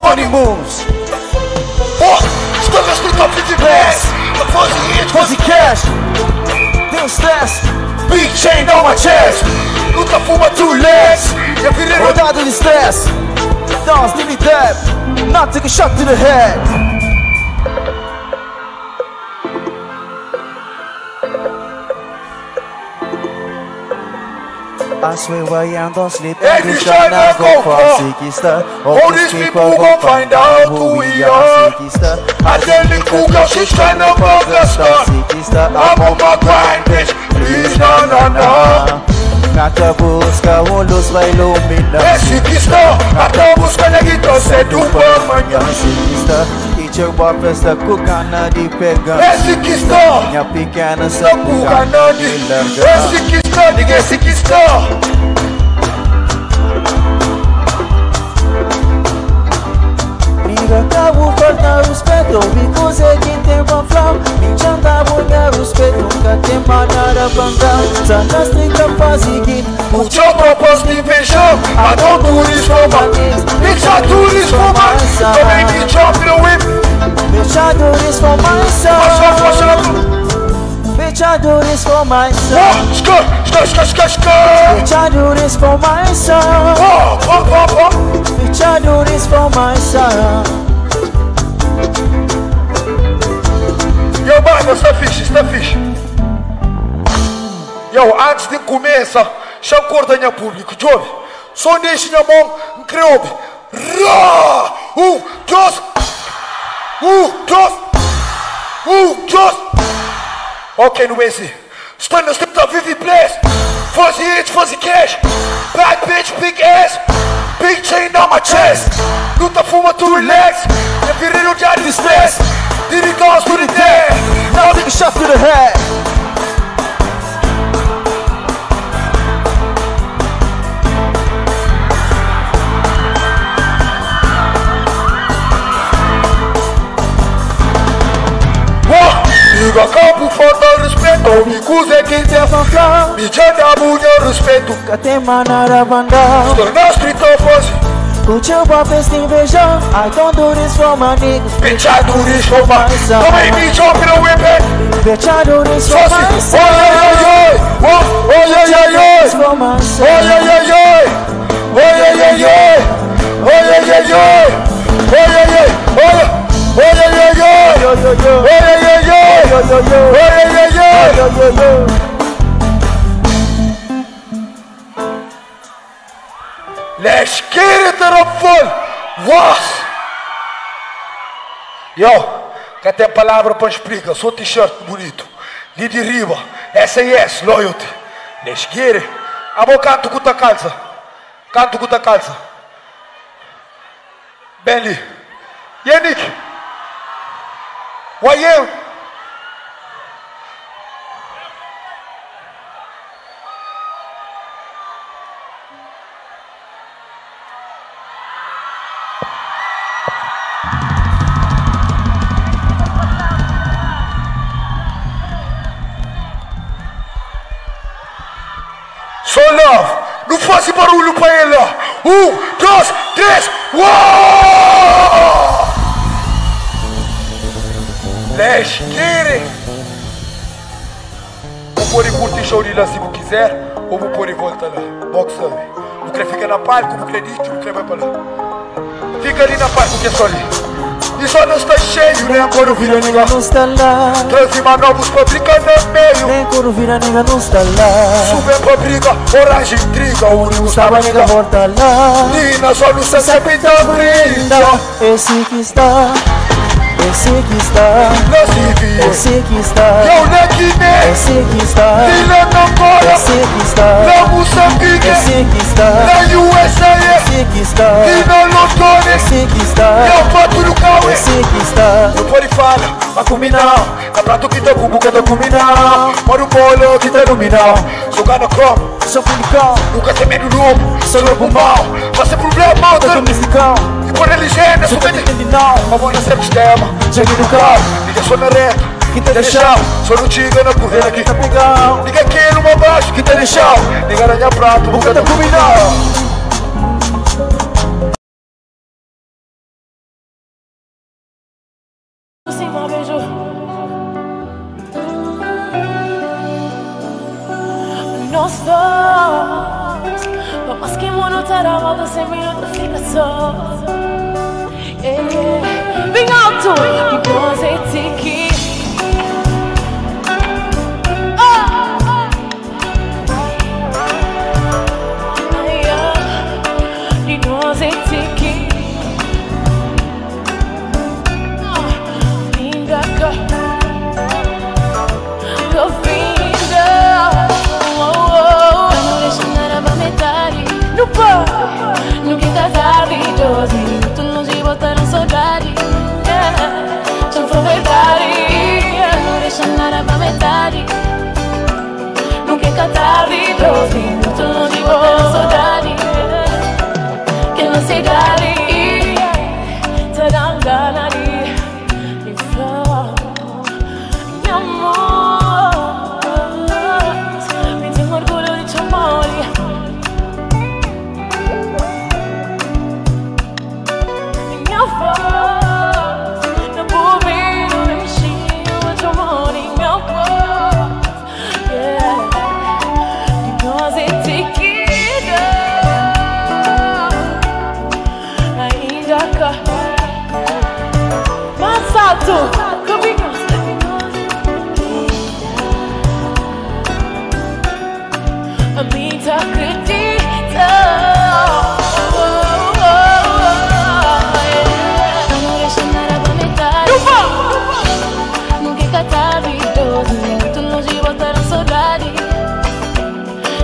Money moves. Estou na street top de blast. Fuzzy cash. Tem stress. Big chain on my chest. Nunca fuma two legs. Eu virei Rodado de stress. Dance, give me that. Now take a shot to the head. I swear I am don't sleep. Every time I go for all these people gon' find out who we are. I tell the cool girl she's tryna bug us up. I'm on my grind, bitch. Please, no. Cada busca luz vai iluminar. Esse que está, até busca neguito cedo pra manhã. E teu bop festa com gana de pegar. Esse que está, minha pequena só com gana de largar. Esse que está, diga esse que está. Liga cabo, falta respeito. Because é quem tem bom flow. Me chanta, bunha, respeito. Nunca tem manada bandão. Tá na street, faz seguir. O teu propósito de invenção. I don't do this for my bitch, I do this for my son. Também me chop no whip. Bitch, I do this for my son. Bitch, I do this for my son. Skr. Bitch, I do this for my son. Bitch, I do this for my son. Yo, mano, está fixe. Yo, antes de começar, chama o cordanha público, Job. Só deixa minha mão em creobe. Ok, no AC. Estou na street da Vivi Place. Fuzzy hits, fuzzy cash. Bad bitch, big ass. Big chain on my chest. Luta fuma to relax. Eu virei no diário de stress. Did it goes to the dead. Now take a shot to the head. Liga campo, falta respeito. Amigos é quem tem fanflão. Mídia da mulher, respeito. Nunca tem manada bandão. Estou na street of Fuzzy. Put your weapons in vision. I don't do this for my niggas. Bitch, I do this for my son. Don't make me jump in a whip, eh? Bitch, I do this for my son. This for my son. Let's get it to the full. Was. Yo, quer ter palavra para explicar? Só t-shirt bonito. Ali de riba, SAS, loyalty. Let's get it. Amo canto com a calça. Benny. Yannick. Wayel. Só love, não faça barulho pra ele. 1, 2, 3, uau! Let's get it! Vou pôr em curto e show de lá se você quiser, ou vou pôr em volta lá. Box sabe. Não quer ficar na palco, não acredite, não quer vai pra lá. Fica ali na palco que é só ali. E só não está cheio, nem agora vira nega não está lá. Transima novos pra brincar no meio. Nem quando vira nega não está lá. Sube pra briga, orange intriga. O único estava nega volta lá. Nina, só não se sempre tá brinda. Esse que está. Esse que está. Esse que está. Eu neguinei. Esse que está. Nina Namora. Esse que está. Na Moçambique. Esse que está. Na USA. Esse que está. Nina Londone. Esse que está. Eu bato no carro. Esse que está. Não pode falar, mas combinão. É prato que tá com boca da combinão. Moro bolo que tá dominão. Jogar no cromo, sou finicão. Nunca tem medo lobo, sou lobo mau. Mas é problema, eu tô misticão. E por eligência, sou bem entendidão. Mas vou nascer sistema, cheguei no carro. Liga só na reta, que tá deixando. Só não tiga na curva aqui. Tá pegão. Liga aqui numa baixo, que tá deixando. Liga aranha prato, boca da combinão. nós dois. Por mais que o mundo tá na volta, 100 minutos fica só. Bem alto! E nós é tiki. E nós é tiki. Linda Govinda. Não deixa nada pra metade. Não pode. Nunca casado e 12 minutos longe botaram saudade. Só foi verdade. Não deixa nada pra metade. Nunca casado e 12 minutos longe botaram saudade. Que não sei dar. Te dan ganas de flor. Mi amor, me tengo orgullo de tu amor. Minha voz, não vou ver o enchimento de tu amor. Minha voz, e nós é tequila. Ainda cá. Mais alto, comigo. A mim tá acredita. Não deixa nada pra metade. Nunca catava e 12 minutos longe botaram saudade.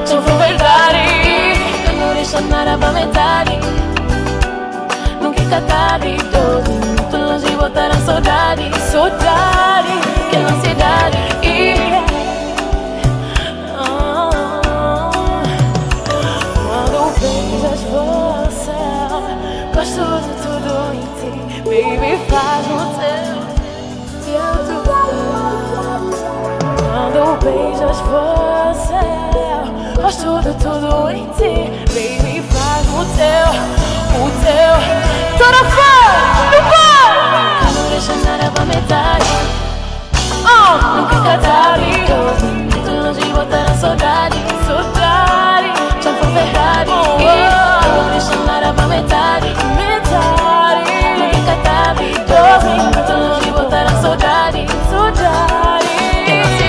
Só foi verdade. Não deixa nada pra metade. Nunca catava e 12 minutos longe botaram saudade. Saudade, que ansiedade. Gosto de tudo em ti, baby, faz no teu jeito. Quando beijas você, gosto de tudo em ti, baby, faz no teu, o teu. Toda fã, no pão! Não deixa nada pra metade. Nunca catave, muito longe botar a saudade, saudade. Já foi verdade. Não deixa nada pra metade. Nunca catave, 12 minutos longe botar a saudade, saudade. Que não se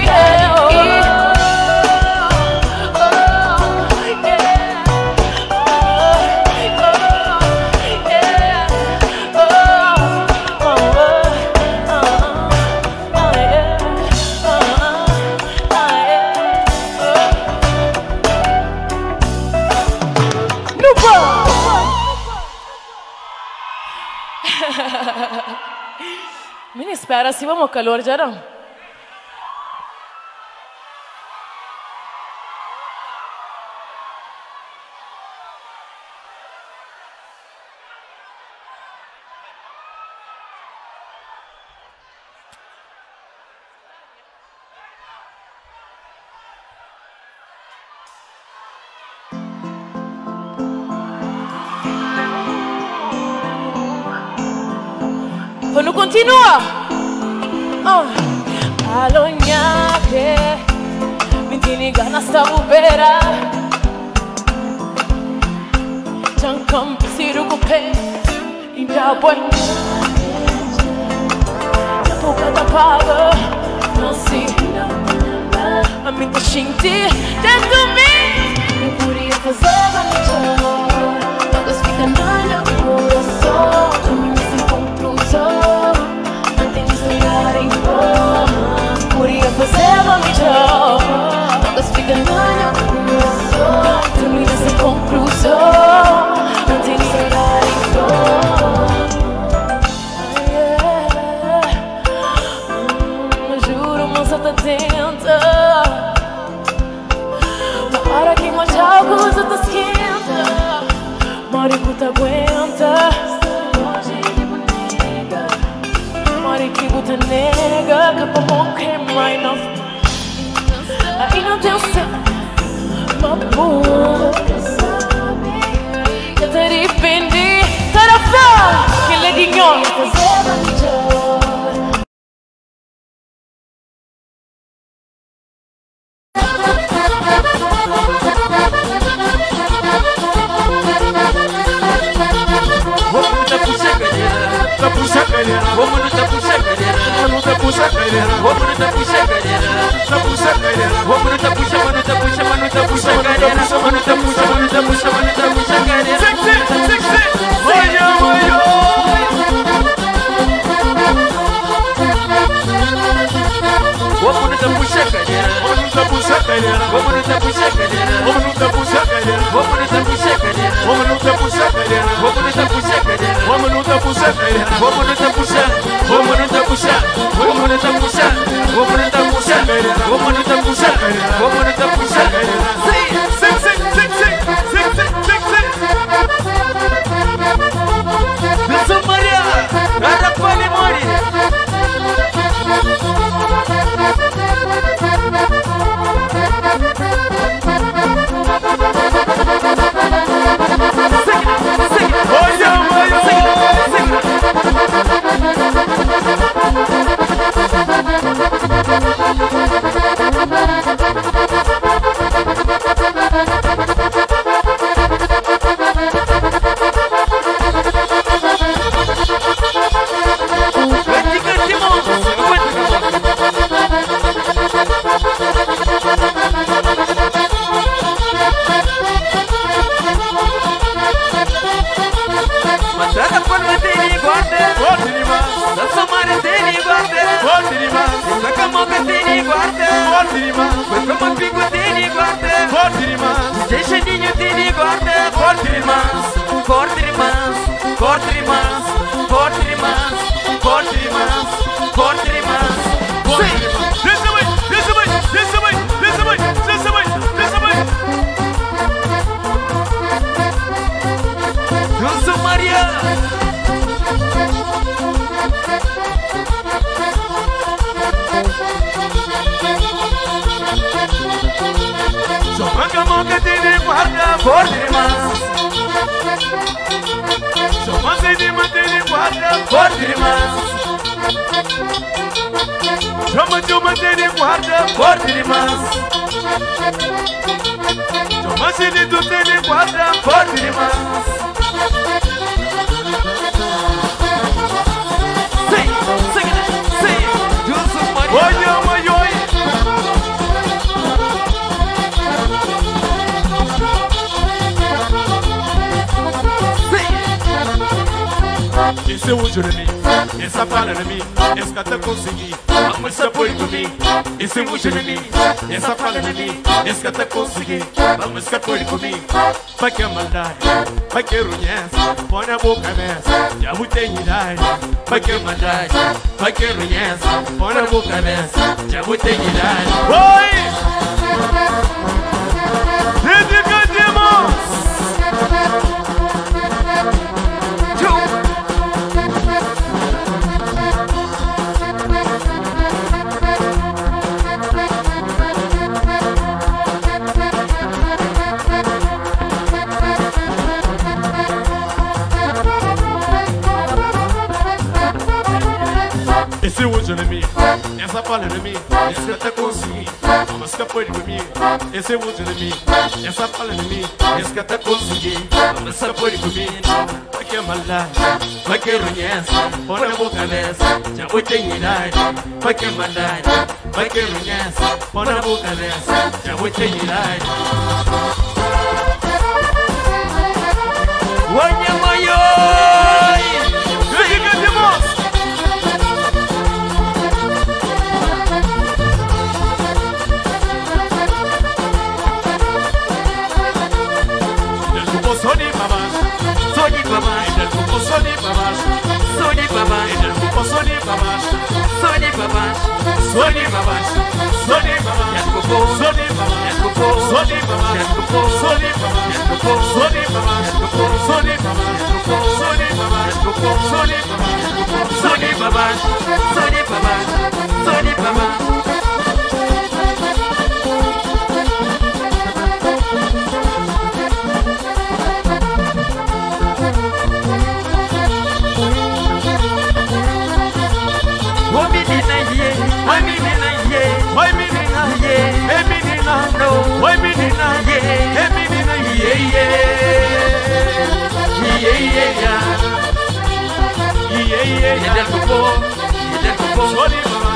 Mini spera si vamo calor già no? Quando continua Alonhake Mintini gana sta bubera Jankam siru kupe Inda boy Japuka da paga Não se A minha shinti Dentro de mim Eu podia fazer vanilla Todas ficam na minha coração Caminho sem conclusão Podia fazer uma melhor Todas ficam na minha coração Termina sem conclusão Não tem lugar em dor Juro, moça, tá atenta Na hora que manjar o coisa tá esquenta Marico tá aguenta Que buta nega, capa morrer, mas não Aí não tem certo Uma boa Já te arrependi Tarafá, que leguinho puxa cadeira, Vamos no tapuxa cadeira. tá puxa cadeira, Vamos no tapuxa, mano, tapuxa, mano, tapuxa cadeira. Mano, tapuxa, mano, tapuxa, mano, tapuxa cadeira. sexy, olha, olha. Vamos no tapuxa cadeira. Vamos no puxa cadeira, Vamos no tapuxa cadeira. vamos no puxa cadeira, Vamos no tapuxa cadeira. vamos no puxa cadeira, Vamos no tapuxa cadeira. vamos no puxa cadeira, Vamos no tapuxa. Vamos no tapuxa. Vamos no tapuxa. Vamos no tapuxa. Vamos no tapuxa. Vamos no tapuxa. sexy, sexy, sexy, sexy. Wilson Maria. Arapane Mori. Olha, olha. Esse é o Juremi, essa fala de mim, esse que até consegui, vamos se apoio comigo. Esse é o Juremi, essa fala de mim, esse que até consegui, vamos se apoio comigo. Vai que é maldade, vai que é runheza, põe a boca nessa, já vou ter idade. Vai que é maldade, vai que é runheza, põe a boca nessa, já vou ter idade. Oi! Dedicademos! Esse é o Juremi, essa fala de mim, esse que até consegui, vamos se apoio comigo. Esse é o Juremi, essa fala de mim, esse que até consegui, vamos se apoio comigo. Vai que é maldade, vai que é runheza, põe a boca nessa, já vou ter idade. Vai que é maldade, vai que é runheza, põe a boca nessa, já vou ter idade. Olha maior. Dedicademos! Soni babas, Soni babas, del grupo Soni babas, Soni babas, del grupo Soni babas, Soni babas, Soni babas, Soni babas, del grupo, Soni babas, del grupo, Soni babas, del grupo, Soni babas, del grupo, Soni babas, del grupo, Soni babas, del grupo, Soni babas, del grupo, Soni babas, Soni babas, Soni babas, Soni babas. Oi menina, ei menina, oi menina, ei menina, Y del grupo, Soni babas,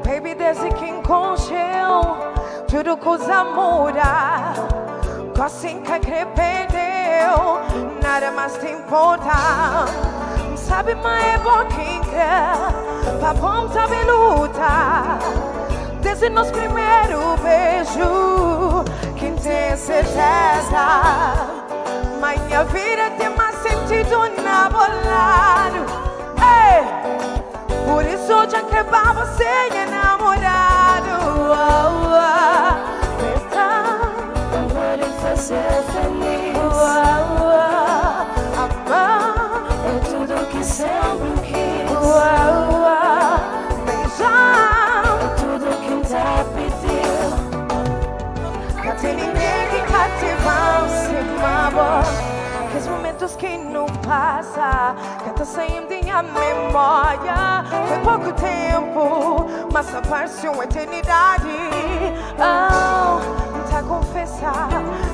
Baby, desde que encontrou, tudo coisa muda. Assim que perdeu, nada mais te importa. Sabe, mas é boquinha, pra bom também luta. Desde nosso primeiro beijo, quem tem certeza, minha vida tem mais sentido na bolado. Por isso eu já quero você é namorado. Ser feliz, amar é tudo que sempre quis, beijar é tudo que te pediu. Não tem ninguém que cativa se mágoa. Que os momentos que não passa, que tá saindo da memória. Foi pouco tempo, mas apareceu uma eternidade. Tá confessar,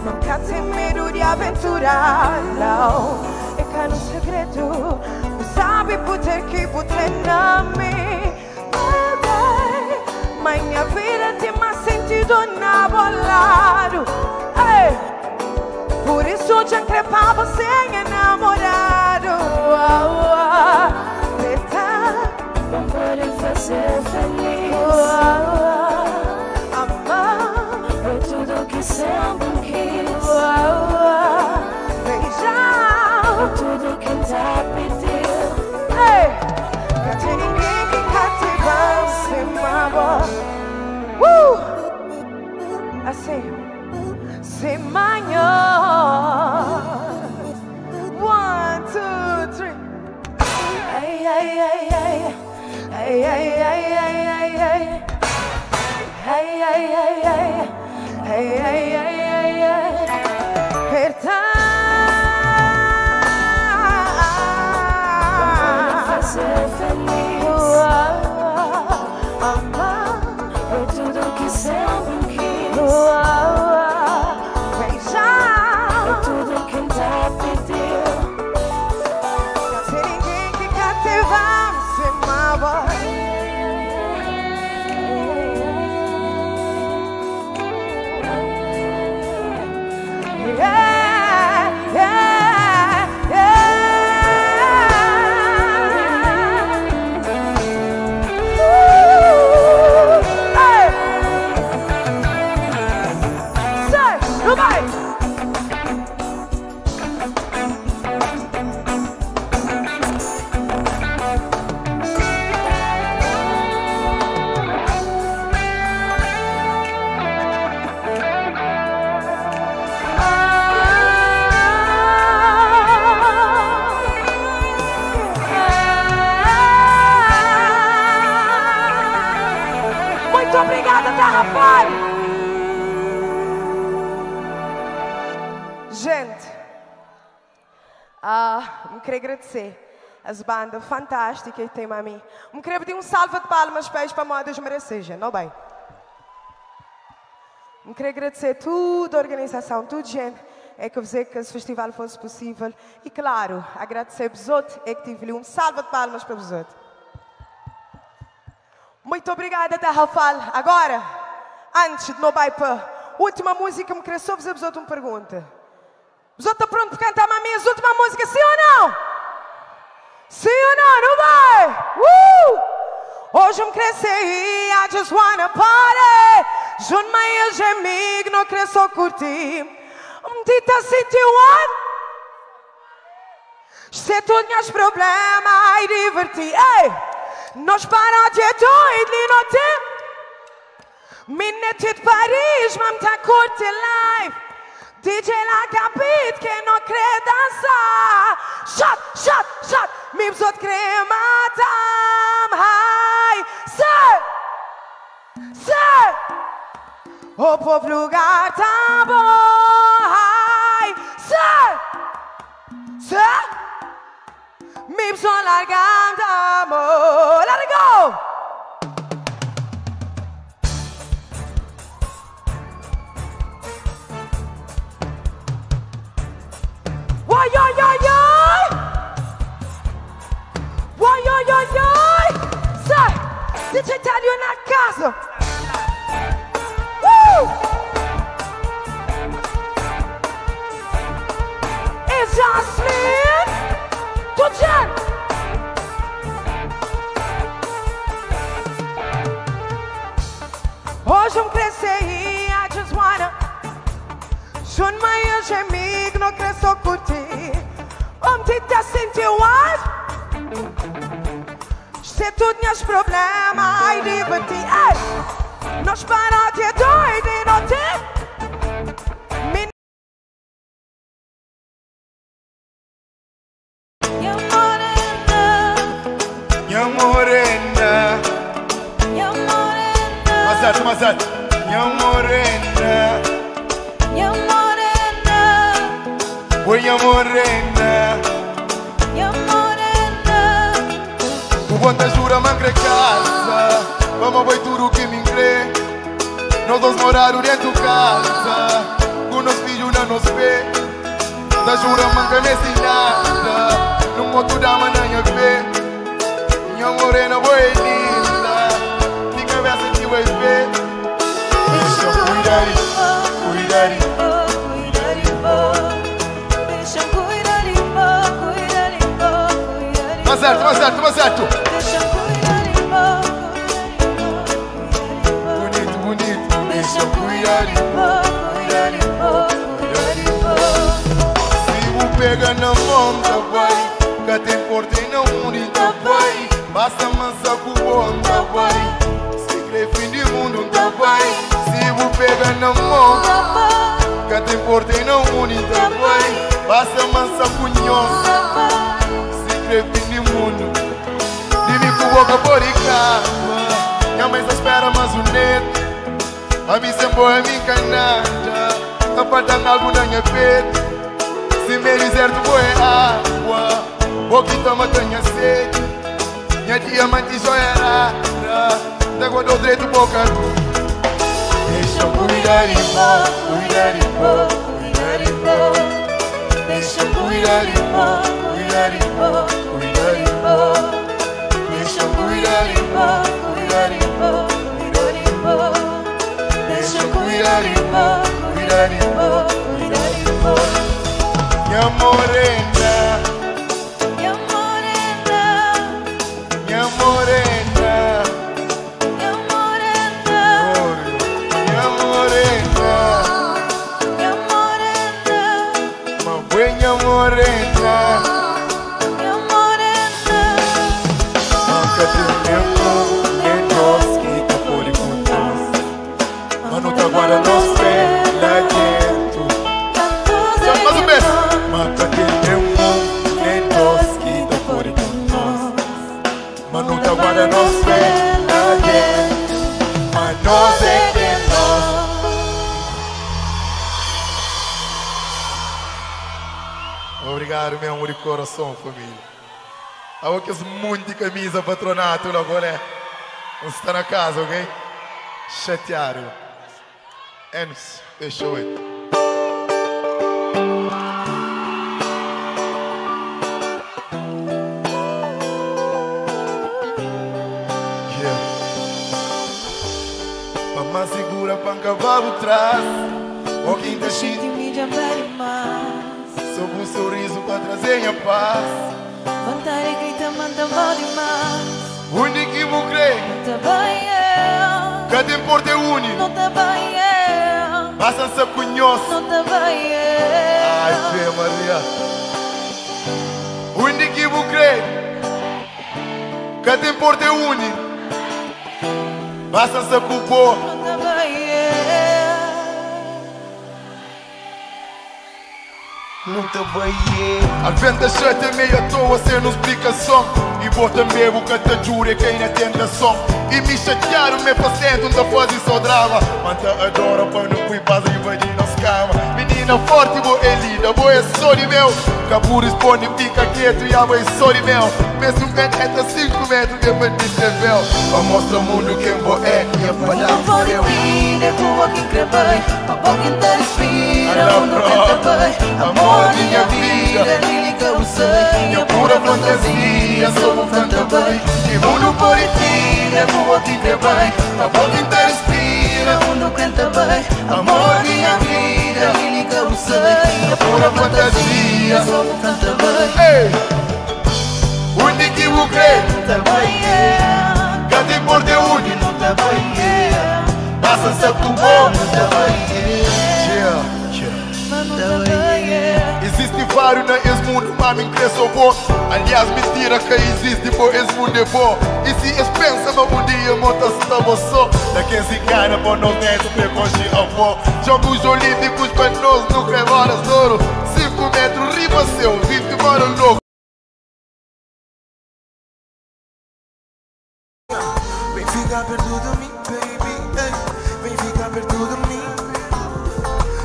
nunca tem medo de aventurar, não. É que é um segredo, sabe por ter que botar na mim. Minha vida tem mais sentido na bolado. Por isso eu já creio pra você é namorado. Não pode fazer feliz, tudo que sempre quis, beijar tudo que te pediu. Não tem ninguém que cativa se mágoa. Assim, se manhã. 1, 2, 3. Ai, ai, ai, ai. Ai, ai, ai, ai, ai, ai. Ai, ai, ai, ai. Ai, ai, ai, ai, ai. Perdão. Ser feliz, Amar é tudo que sempre quis, beijar tudo que te pediu. Não tem ninguém que cativa se mágoa. Yeah, yeah, hey. Say, nobody. Muito obrigada, Terra Fora. Gente, me queria agradecer as bandas fantásticas que tem a mim. Me queria pedir salva de palmas para a moda desmerecer, não bem? Me queria agradecer toda a organização, toda a gente é que fez que esse festival fosse possível. E claro, agradecer a vós outros, é que tive ali salva de palmas para vós outros. Muito obrigada, Rafal. Agora, antes de não ir para a última música, me queria só fazer uma pergunta. Você está pronto para cantar a minha última música, sim ou não? Sim ou não? Não vai? Hoje me queria sair, I just wanna party. Junto-me a eles amigos, não queria só curtir. Me dita sentir one. Se todos os problemas e divertir. Nós para de doido e não tem. Minete de Paris, mas tá curte live. DJ lá capit que não quer dançar. Shot, shot, shot. Me precisa querer matar. Hi, sir, sir. O povo lugar tá bom. Hi, sir. Mi bisogna largando amore. Let it go. Why, yo, yo, yo. Why, yo, yo, yo. Sir, did you tell you in that castle? Woo! It's Jocelyn. Good job. Hoje cresci e I just wanna Shun mai gemig no cresco cuti te tá sentiu what? Se tudo meus problemas ai divertir ei nós para de doido e não te Mazat, minha morena, minha morena, minha morena, minha morena. Tu bonta jura mangre casa, vamos vai tudo que me crê. Nós dois moraram dentro de casa, com nos filhos não nos vê. Da jura mangre nesse nada, no moto da manhã vê. Minha morena foi linda, ninguém vai sentir vai ver. Deixa eu cuidar, cuidar, Deixa eu cuidar de mais alto, mais alto, mais alto. Deixa eu cuidar de Bonito, bonito. Deixa eu cuidar, Se o pega na mão da vai, que tem porta e não unida vai. Basta mansa com o bom da vai. Se crê fim de mundo da vai. Se o pega na mão, que tem porta e não unida vai. Basta mansa com o nhonça. Se crê fim de mundo. Dime com boca por e cama. Minha mãe só espera mais um neto. A mim sempre é minha canada. A parte de algo na minha peito. Se me deserto vou é água. Vou que toma canha sede. Minha diamante joia da quando eu direito boca. Deixa eu cuidar de boa, cuidar de boa, cuidar de boa. Deixa eu cuidar de boa, cuidar de boa, cuidar de boa. Deixa eu cuidar de boa, cuidar de boa, cuidar de boa. Deixa eu cuidar de boa, cuidar de boa, cuidar de boa. Minha morena, Minha morena, minha morena, minha morena, minha morena, minha morena, uma buena morena. minha morena. Nunca te tempo em nós que te pode contar. Mano, tá agora nós pés lá dentro. Mais um beijo. Mata que tempo em nós que te pode contar. Mano, tá agora nós pés lá dentro. Mas nós é que nós. Obrigado, meu amor de coração, família. Agora que é muito de camisa patronato agora. Você está na casa, ok? Chateado. Enos, fechou aí. Yeah. Mamãe segura para um cavalo atrás. O quinta shit. Mídia velho mais. Sob um sorriso para trazer a paz. Vontade grita, manda mal demais. Onde que vou crer? Não tá bem, Cadê porte uni? não tá bem, Passa essa cunhosa. não tá bem, Ai, Fê Maria. Onde que vou crer? Cadê porte uni? Passa essa cupô. não tá bem. Não te veio. A venda chata é meio à toa sem nos explicação. E vou também o que te juro é quem é tentação. E me chatearam, me fazendo da fase só drama. Manta adora para não fui paz e vai de nos cama. Menina menina forte, boa é linda, boa é sorry meu. Cabu responde, fica quieto e a mãe sorry meu. Mesmo que é 5 metros que me disse véu. Mostra o mundo quem boa é e a palavra eu. É boa quem crê bem, a boa quem te respira, mundo canta bem. Amor, minha vida, lírica eu sei, minha pura fantasia, sou um canta bem. E mundo por ti, é boa quem crê bem, a boa quem te respira, mundo canta bem. Amor, minha vida, lírica eu sei, minha pura fantasia, sou um canta bem. Ei, onde que eu creio? Tá bem, é. Cante por de onde? Não tá bem, é. Passa-se tu bom. Tá bem, é. Existe vários nesse mundo, mas me cresceu bom. Aliás, mentira que existe, pô, esse mundo é bom. E se eles pensam um dia, monta-se estava só. Daqui se engana, pô, não tem esse preconceito, avô. Jogos olímpicos para nós, nunca é horas de ouro. 5 metros, riba seu, 20 horas louco. Vem ficar perto de mim, baby. Vem ficar perto de mim.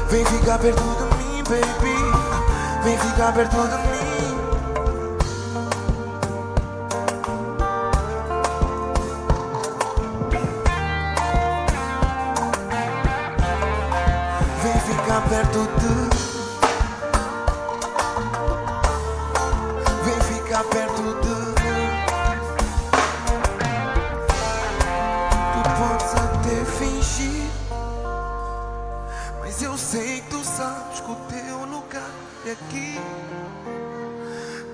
Vem ficar perto de mim, baby. Vem ficar perto de mim. Vem ficar perto de. Vem ficar perto de. Tu podes até fingir, mas eu sei que tu sabes que o teu lugar é aqui.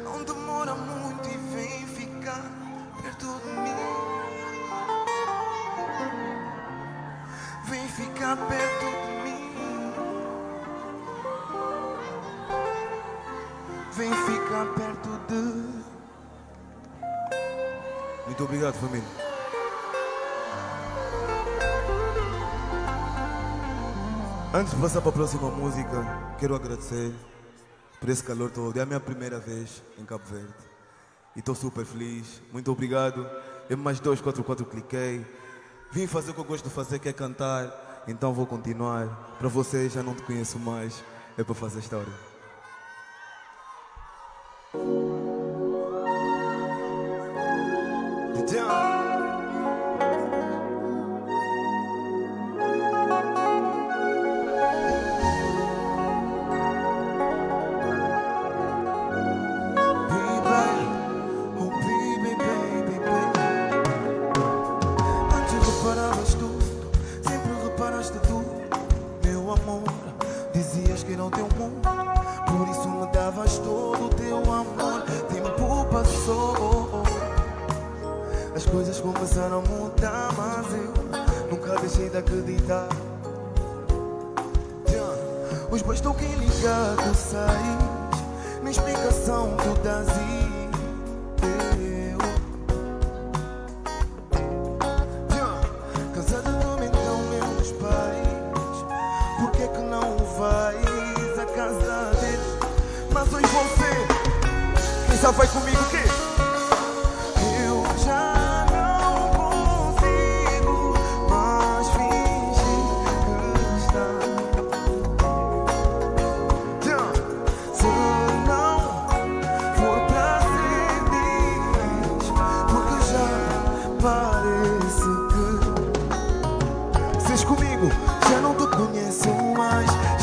Não demora muito e vem ficar perto de mim. Vem ficar perto de mim. Vem ficar perto de. Muito obrigado, família. Antes de passar para a próxima música, quero agradecer por esse calor todo. É a minha primeira vez em Cabo Verde e estou super feliz. Muito obrigado. Eu mais 244 cliquei. Vim fazer o que eu gosto de fazer, que é cantar. Então vou continuar. Para vocês, já não te conheço mais. É para fazer história. As coisas começaram a mudar, mas eu nunca deixei de acreditar. Os bois estão aqui ligados, sais, na explicação tu dás e eu cansado de tormentar meus pais. Por que que não vais à casa deles? Mas hoje você, quem sabe vai comigo o quê?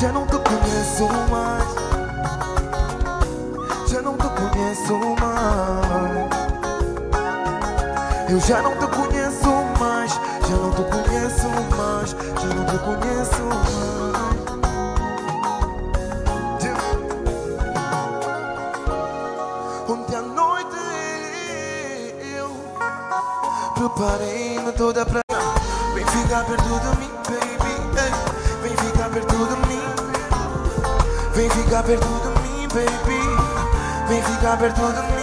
Já não te conheço mais. Já não te conheço mais. Eu já não te conheço mais. Já não te conheço mais. Já não te conheço mais. Ontem à noite eu preparei-me toda pra. Vem ficar perto de mim, baby. Vem ficar perto de mim. Vem ficar perto de mim, baby. Vem ficar perto de mim.